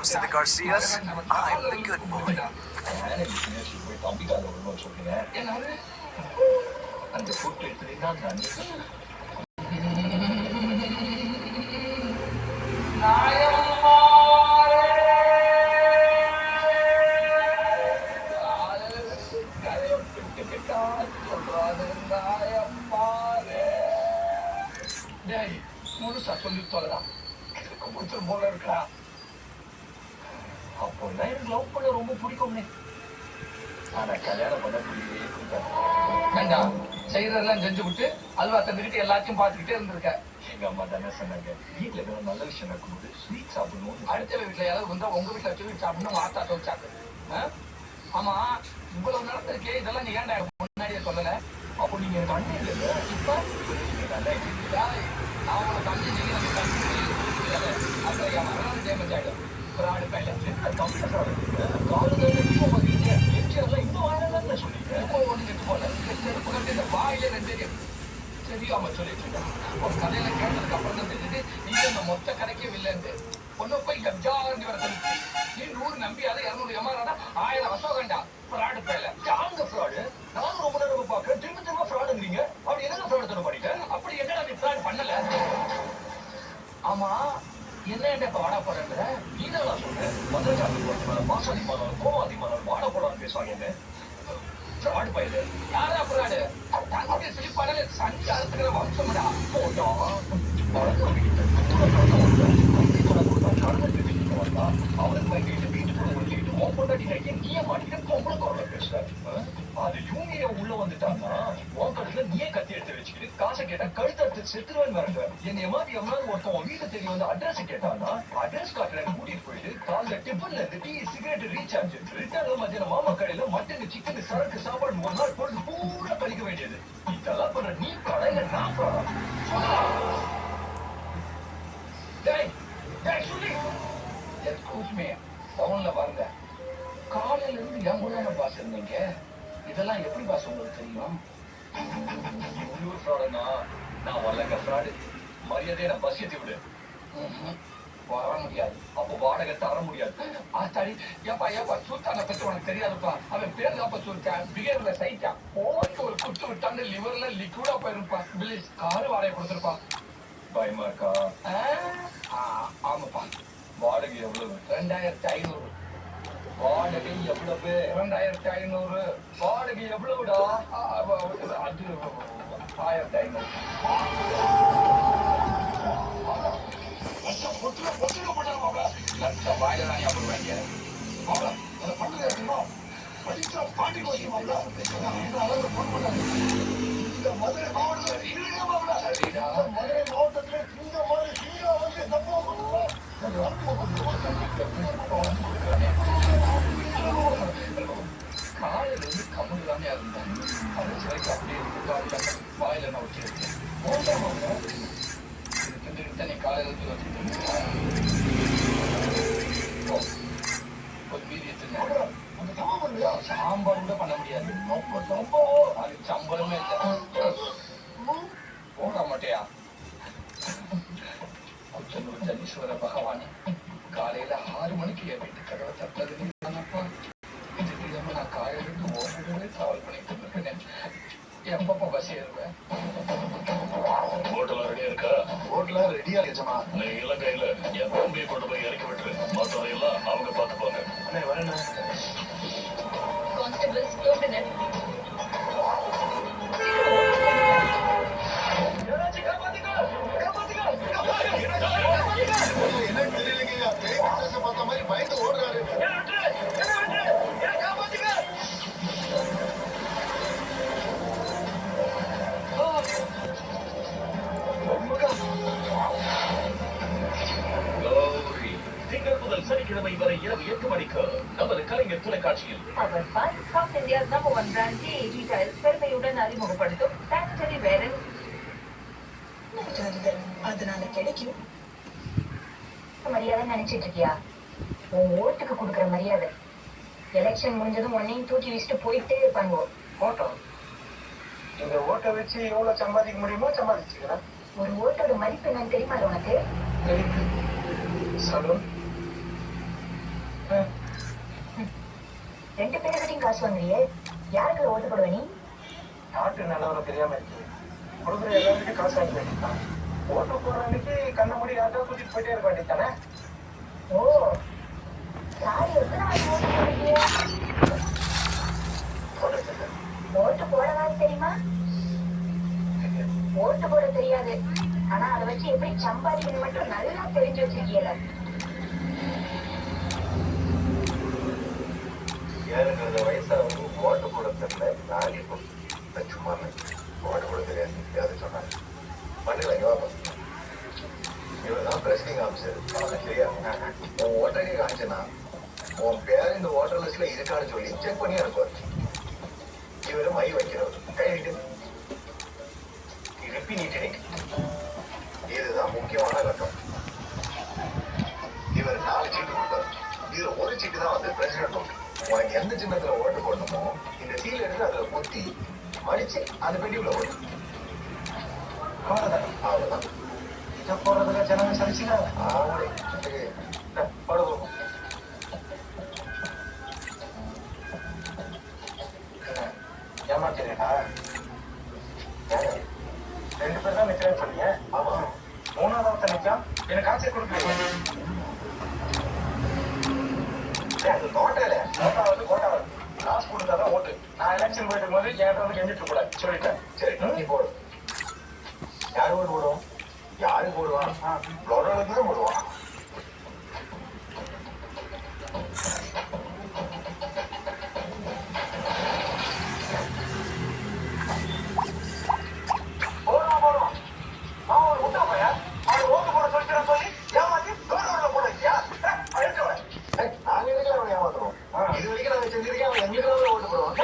comes to the Garcias, I'm the good boy. முழுசா சொல்லி சொல்லலாம் போல இருக்கா அப்போ எனக்கு லவ் பண்ண ரொம்ப பிடிக்கும்னே ஆனா கல்யாணம் பண்ண புரியவே வேண்டாம் செய்யறதெல்லாம் செஞ்சு விட்டு அல்வா தந்துக்கிட்டு எல்லாத்தையும் பார்த்துக்கிட்டே இருந்திருக்க எங்க அம்மா தானே சொன்னாங்க வீட்டுல ஏதாவது நல்ல விஷயம் நடக்கும்போது ஸ்வீட் சாப்பிடணும் அடுத்த வீட்டுல யாராவது வந்தா உங்க வீட்டுல வச்சு சாப்பிடணும் வார்த்தா வச்சாங்க ஆமா இவ்வளவு நடந்திருக்கே இதெல்லாம் நீ ஏன்டா முன்னாடியே சொல்லல அப்போ நீங்க எனக்கு அண்ணன் இல்ல இப்ப நான் உங்களை தம்பி அப்புறம் என் மரணம் டேமேஜ் ஆயிடும் ஃப்ராடு பையில இன்னும் வாழலாம்னு சொல்லிட்டு இப்போ ஒண்ணு கெட்டு போல இந்த வாயில ரெண்டு தெரியாம சொல்லிட்டு இருக்கேன் ஒரு கதையில கேட்டதுக்கு அப்புறம் தான் தெரிஞ்சது நீங்க இந்த மொத்த கதைக்கும் இல்லைன்னு பொண்ணு போய் கப்ஜாண்டி வர சொல்லி நீ 100 நம்பியாத 200 ஏமாறாடா 1000 அசோகண்டா ஃப்ராடு பையில யாருங்க ஃப்ராடு நானும் ரொம்ப நேரம் பாக்குறேன் திரும்ப ஃப்ராடுங்கிறீங்க அப்படி என்னங்க ஃப்ராடு தர பண்ணிட்டேன் அப்படி என்னடா நீ ஃப்ராடு பண்ணல ஆமா என்ன இப்ப வாடா போறேன்ற நீதான் நான் சொல்றேன் மதுரை மாசாதிமானம் கோவாதிமானம் வாடா போடான்னு பேசுவாங்க ஃப்ராடு பையது யாரா ஃப்ராடு தங்க சிலிப்பாடல சஞ்சு அறுத்துக்கிற வம்சம்டா போட்டோ அவனுக்கு வாங்கிட்டு வீட்டுக்குள்ள ஒட்டிட்டு மோப்பண்டாடி நீயே மாட்டிட்டு பொம்பளை குரல பேசுற அது யூனிய உள்ள வந்துட்டான்னா உன் கடைசியில நீயே கத்தி எடுத்து வச்சுக்கிட்டு காசை கேட்டா கழுத்து எடுத்து செத்துருவேன் வரங்க என்னைய மாதிரி எவ்வளவு ஒருத்தன் வீட்டு தெரிய வந்து அட்ரஸ் கேட்டான்னா அட்ரஸ் காட்டுறேன் கூட்டிட்டு போயிட்டு காலைல டிஃபன்ல இருந்து டீ சிகரெட் ரீசார்ஜ் ரிட்டர்ன்ல மத்தியான மாமா கடையில மட்டன் சிக்கன் சரக்கு சாப்பாடு ஒரு நாள் பொழுது பூரா கழிக்க வேண்டியது இதெல்லாம் பண்ற நீ கடையில நான் பவுன்ல பாருங்க காலையில இருந்து என் கூட பாஸ் இருந்தீங்க இதெல்லாம் எப்படி பாஸ் உங்களுக்கு தெரியும் உள்ளூர் ஃப்ராடுனா நான் வரலங்க ஃப்ராடு மரியாதையை நான் பஸ் ஏற்றி விடு வர முடியாது அப்போ வாடகை தர முடியாது ஆத்தாடி ஏப்பா சுல்தானை பத்தி உனக்கு தெரியாதுப்பா அவன் பேர் தாப்பா சுல்தான் பிகேவ்ல சைட்டான் ஓட்டு ஒரு குத்து விட்டான்னு லிவர்ல லிக்விடா போயிருப்பா பிளீஸ் காரு வாடகை கொடுத்துருப்பா பயமா இருக்கா ஆமாப்பா வாடகை எவ்வளவு 2500 வாடகை எவ்வளவு 2500 வாடகை எவ்வளவுடா அது 1500 லட்சம் வாயில நான் ஞாபகம் மதுரை மாவட்டத்துல இந்த மாதிரி காலையில இருந்து கமல் தானே இருந்தேன் கடைசி வரைக்கும் அப்படியே இருக்கு வாயில நான் வச்சிருக்கேன் நீ காலையில இருந்து வச்சுட்டு சாம்பார் கூட பண்ண முடியாது அது சம்பளமே இல்லை போட மாட்டியா குச்சனூர் ஜனீஸ்வர பகவானே காலையில 6 மணிக்கு என் வீட்டு கதவை தட்டது இதுக்கு இல்லாம நான் காலையில இருந்து ஓடவே டிராவல் பண்ணிட்டு இருக்கேன் எப்பப்ப பஸ் ஏறுவேன் ஹோட்டலாம் ரெடியா இருக்கா ஹோட்டலாம் ரெடியா இருக்கமா நீ இலங்கையில என் தம்பியை கொண்டு போய் இறக்கி விட்டுரு மற்றதையெல்லாம் அவங்க பார்த்துப்பாங்க அண்ணே வரேன் என்ன தெரியலைங்க பார்த்த மாதிரி பயந்து ஓடுறாரு திங்கள் முதல் சனிக்கிழமை வரை இரவு 8 மணிக்கு நமது கலைஞர் தொலைக்காட்சியில் அவர் south India number 1 brand retail பெருமையுடன் அறிமுகப்படுத்தும் சானிட்டரி வேர் அதனால கிடைக்கும் மரியாதை நினைச்சிட்டு இருக்கியா உன் ஓட்டுக்கு கொடுக்குற மரியாதை எலெக்ஷன் முடிஞ்சதும் உன்னையும் தூக்கி வச்சுட்டு போயிட்டே இருப்பாங்க ஓட்டம் இந்த ஓட்டை வச்சு எவ்வளவு சம்பாதிக்க முடியுமோ சம்பாதிச்சுக்கிறேன் ஒரு ஓட்டோட மதிப்பு என்னன்னு தெரியுமா உனக்கு சொல்லு ம். ம். 2 பேருக்கிட்டையும் காசு வாங்குறியே, யாருக்கு ஓட்டு போடுவ நீ? நாட்டு நிலவரம் தெரியாம இருக்கு. கொடுக்குற எல்லாருக்கிட்டையும் காசு வாங்கி வேண்டியதுதான். ஓட்டு போடுற அன்னைக்கு கண்ண மூடி யாருக்காவது கூட்டிட்டு போயிட்டே இருக்க வேண்டியதானே. ஓ, சாரி, எத்தனை வாட்டி ஓட்டு போடுறீங்க? ஓட்டு போடவாது தெரியுமா? ஓட்டு போட தெரியாது, ஆனா அதை வச்சு எப்படி சம்பாதிக்கணும் மட்டும் நல்லா தெரிஞ்சு வச்சிருக்கீல. எனக்கு அந்த வயசாக ஓட்டு போட தெரியல. நான் இப்போ சும்மா ஓட்டு போட தெரியாது யாரும் சொன்னாங்க. பண்ணிடலாம் யோகா. இவர் தான் பிரசிடிங் ஆஃபீஸர். சரியா? உன் ஓட்டரை காமிச்சேன்னா உன் பேர் இந்த ஓட்டர் லிஸ்ட்ல இருக்கான்னு சொல்லி செக் பண்ணி அனுப்புவார். இவரு மை வைக்கிறவர். கை நீட்டு. திருப்பி நீட்டு. இதுதான் முக்கியமான கட்டம். இவர் 4 சீட்டு கொடுத்தாரு. இதுல ஒரு சீட்டு தான் வந்து பிரசிடென்ட் ஓட்டு. உனக்கு எந்த சின்னத்துல ஓட்டு போடணுமோ இந்த சீல் எடுத்து அதுல குத்தி மடிச்சு அந்த பெட்டிக்குள்ள ஓட்டு. அவ்வளவுதான். இதை போடுறதுல ஜனங்க சரிச்சுங்க. ஆவணி படுவோம். ஏமாத்திரா 2 பேர் தான் நிக்கிறேன்னு சொன்னீங்க. ஆமா, 3வது நிற்கும். எனக்கு ஆட்சி கொடுக்கல. அந்த தோட்டையில கோட்டாவது காசு கொடுத்தாதான் ஓட்டு. நான் எலெக்ஷன் போயிட்டு போது என்கிட்ட வந்து கெஞ்சிட்டு கூடாது சொல்லிட்டேன். சரி நீ போடு. யாரு ஓட்டு போடுவோம்? யாரு போடுவான்? லோடலுக்கு தான் போடுவான். போடுவோம். நான் ஒரு முட்டை பையன். அவன் ஓட்டு போட சொல்லிக்கிறேன் சொல்லி ஏமாத்தி கவர்மெண்ட்ல போட வைக்கியா? நாங்க எதுக்கு அவன் ஏமாத்துறோம்? இது வரைக்கும் நாங்க செஞ்சிருக்கேன். அவன் எங்களுக்கு ஓட்டு போடுவான்.